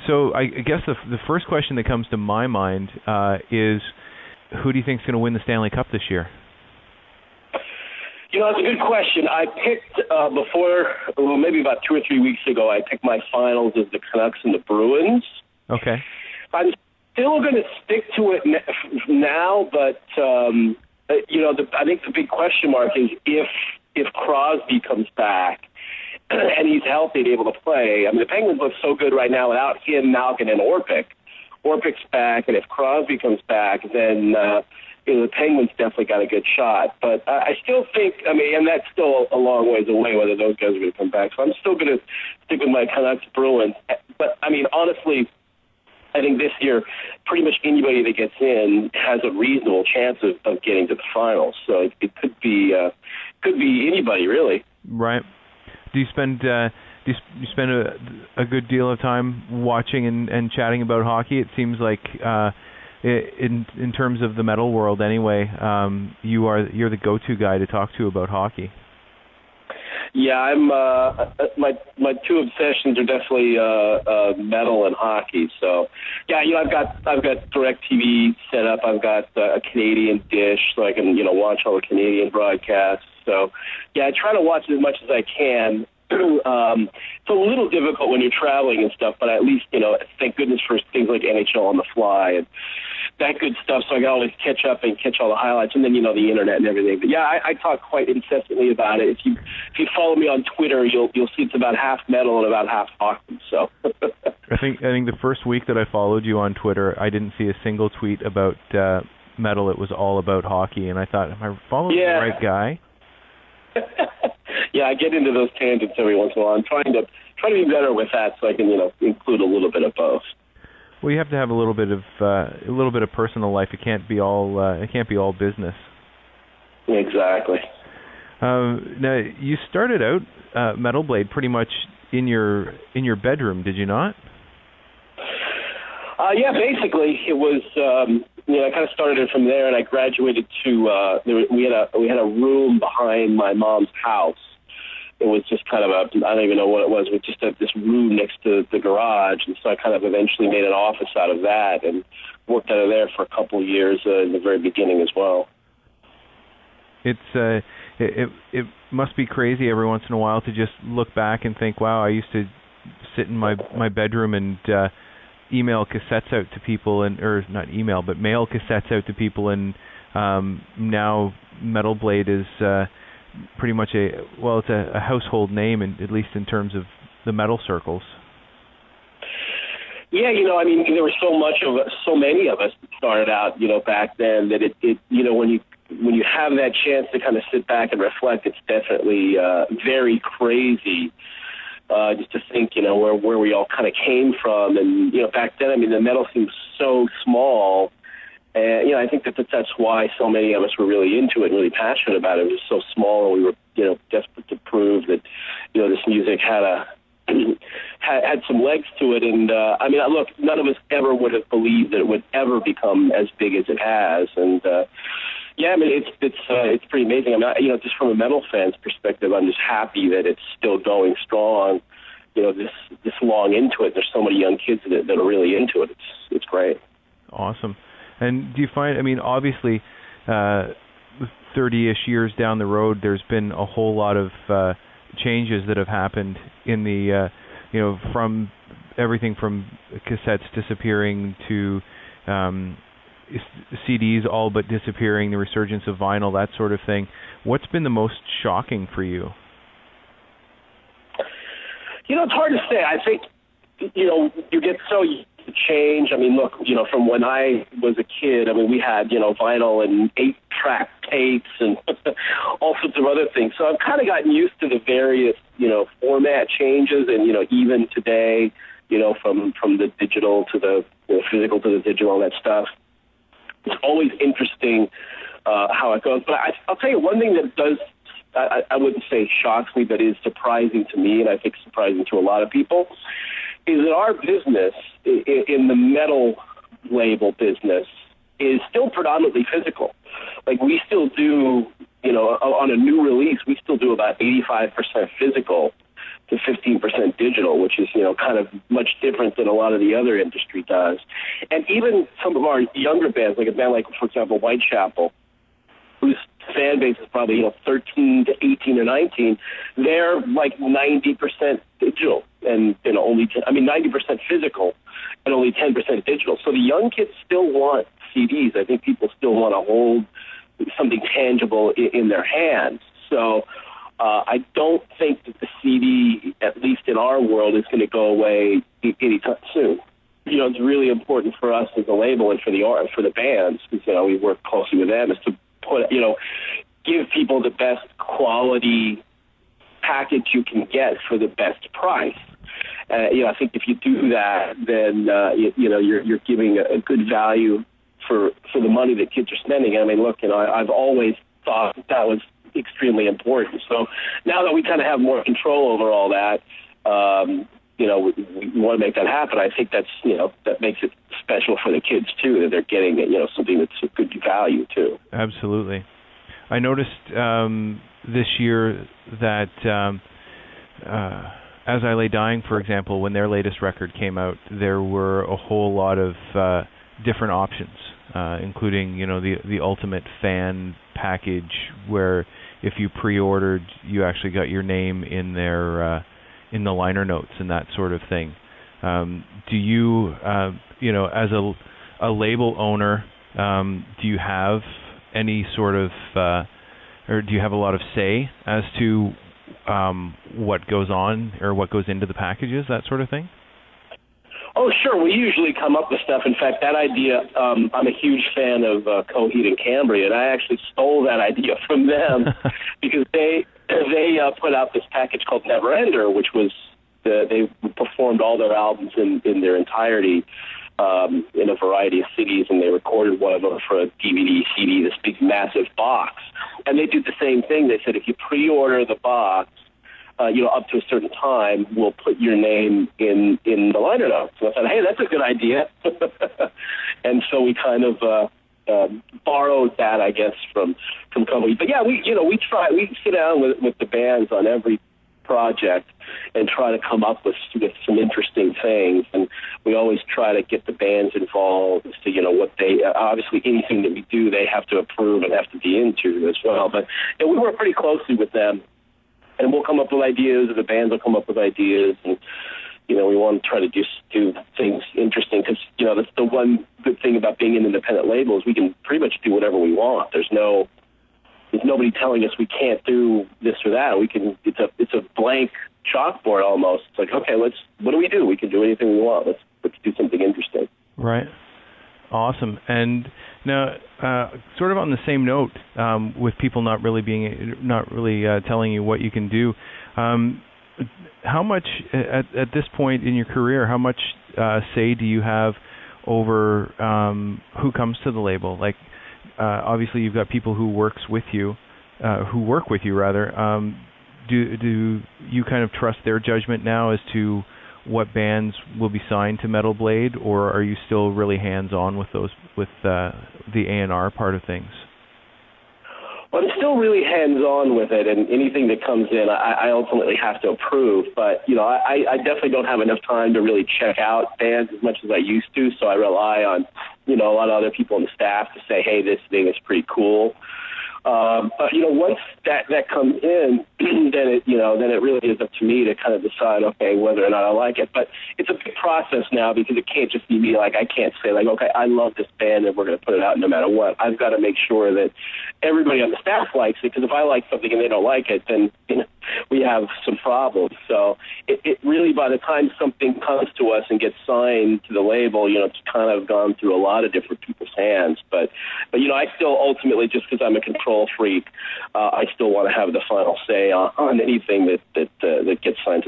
So I guess the first question that comes to my mind is, who do you think is going to win the Stanley Cup this year? That's a good question. I picked maybe about 2 or 3 weeks ago, I picked my finals as the Canucks and the Bruins. Okay. I'm still going to stick to it now, but I think the big question mark is if Crosby comes back and he's healthy and able to play. I mean, the Penguins look so good right now without him, Malkin, and Orpik. Orpik's back, and if Crosby comes back, then the Penguins definitely got a good shot. But I still think, and that's still a long ways away whether those guys are going to come back. So I'm still going to stick with my Canucks Bruins. But, honestly, I think this year pretty much anybody that gets in has a reasonable chance of getting to the finals. So it could be anybody, really. Right. Do you spend a good deal of time watching and chatting about hockey? It seems like in terms of the metal world anyway, you're the go-to guy to talk to about hockey. Yeah, I'm my two obsessions are definitely metal and hockey. So yeah, I've got DirecTV set up. I've got a Canadian dish, so I can watch all the Canadian broadcasts. So yeah, I try to watch as much as I can. It's a little difficult when you're traveling and stuff, but at least, thank goodness for things like NHL on the fly and that good stuff, so I can always catch up and catch all the highlights, and then, the internet and everything. But yeah, I talk quite incessantly about it. If you follow me on Twitter, you'll see it's about half metal and about half hockey, so. I think the first week that I followed you on Twitter, I didn't see a single tweet about metal. It was all about hockey, and I thought, am I following the right guy? Yeah, I get into those tangents every once in a while. I'm trying to be better with that, so I can include a little bit of both. Well, you have to have a little bit of personal life. It can't be all business. Exactly. Now you started out Metal Blade pretty much in your bedroom, did you not? Yeah, basically it was. I kind of started it from there, and I graduated to. We had a room behind my mom's house. It was just kind of I don't even know what it was, but just this room next to the garage, and so I kind of eventually made an office out of that and worked out of there for a couple of years in the very beginning as well. It's it must be crazy every once in a while to just look back and think, wow, I used to sit in my bedroom and email cassettes out to people, or not email, but mail cassettes out to people, and now Metal Blade is pretty much it's a household name, at least in terms of the metal circles. Yeah, there was so many of us that started out, back then that it when you have that chance to kind of sit back and reflect, it's definitely very crazy. Just to think, where we all kind of came from, and back then, the metal seemed so small, and I think that's why so many of us were really into it, and really passionate about it. It was so small, and we were desperate to prove that this music had had some legs to it. And look, none of us ever would have believed that it would ever become as big as it has, and. Yeah, it's pretty amazing. Just from a metal fan's perspective, I'm just happy that it's still going strong. This long into it. There's so many young kids that are really into it. It's great. Awesome. And do you find? Obviously, 30-ish years down the road, there's been a whole lot of changes that have happened in the, from everything from cassettes disappearing to. CDs all but disappearing, the resurgence of vinyl, that sort of thing. What's been the most shocking for you? It's hard to say. I think, you get so used to change. Look, from when I was a kid, we had, vinyl and 8-track tapes and all sorts of other things. So I've kind of gotten used to the various, format changes, and, even today, from the digital to the physical to the digital, all that stuff. It's always interesting how it goes. But I'll tell you one thing that does, I wouldn't say shocks me, but is surprising to me, and I think surprising to a lot of people, is that our business in the metal label business is still predominantly physical. Like, we still do, on a new release, we still do about 85% physical. to 15% digital, which is, kind of much different than a lot of the other industry does. And even some of our younger bands, like a band like, for example, Whitechapel, whose fan base is probably, 13 to 18 or 19, they're like 90% digital and, 90% physical and only 10% digital. So the young kids still want CDs. I think people still want to hold something tangible in their hands. So I don't think that the CD, at least in our world, is going to go away anytime soon. It's really important for us as a label and for the bands, because, we work closely with them, is to give people the best quality package you can get for the best price. I think if you do that, then you're giving a good value for the money that kids are spending. I mean, look, I've always thought that was extremely important. So now that we kind of have more control over all that, we want to make that happen. I think that's that makes it special for the kids too, that they're getting something that's a good value too. Absolutely. I noticed this year that As I Lay Dying, for example, when their latest record came out, there were a whole lot of different options, including the ultimate fan package, where if you pre-ordered, you actually got your name in their in the liner notes and that sort of thing. Do you, as a label owner, do you have any sort of, or do you have a lot of say as to what goes on or what goes into the packages, that sort of thing? Oh, sure. We usually come up with stuff. In fact, that idea, I'm a huge fan of Coheed and Cambria, and I actually stole that idea from them because they put out this package called Never Ender, which was they performed all their albums in their entirety in a variety of cities, and they recorded one of them for a DVD, CD, this big massive box. And they did the same thing. They said if you pre-order the box, up to a certain time, we'll put your name in the liner notes. So I thought, hey, that's a good idea. And so we kind of borrowed that, I guess, from companies. But yeah, we sit down with the bands on every project and try to come up with some interesting things. And we always try to get the bands involved as to, what they, obviously anything that we do, they have to approve and have to be into as well. But we work pretty closely with them. And we'll come up with ideas, or the bands will come up with ideas, and we want to try to just do things interesting because that's the one good thing about being an independent label is we can pretty much do whatever we want. There's nobody telling us we can't do this or that. We can. It's a blank chalkboard almost. It's like, okay, what do we do? We can do anything we want. Let's do something interesting. Right. Awesome. And now, sort of on the same note, with people not really telling you what you can do, how much at this point in your career, how much say do you have over who comes to the label? Like, obviously, you've got people who work with you rather. Do you kind of trust their judgment now as to what bands will be signed to Metal Blade, or are you still really hands-on with the A&R part of things? Well, I'm still really hands-on with it, and anything that comes in, I ultimately have to approve. But, I definitely don't have enough time to really check out bands as much as I used to, so I rely on, a lot of other people on the staff to say, hey, this thing is pretty cool. But once that comes in, then it really is up to me to kind of decide, okay, whether or not I like it. But it's a big process now because it can't just be me. Like, I can't say, like, okay, I love this band and we're going to put it out no matter what. I've got to make sure that everybody on the staff likes it, because if I like something and they don't like it, then we have some problems. So it really, by the time something comes to us and gets signed to the label, it's kind of gone through a lot of different people's hands. But I still ultimately, just because I'm a control freak, I still want to have the final say on anything that gets signed to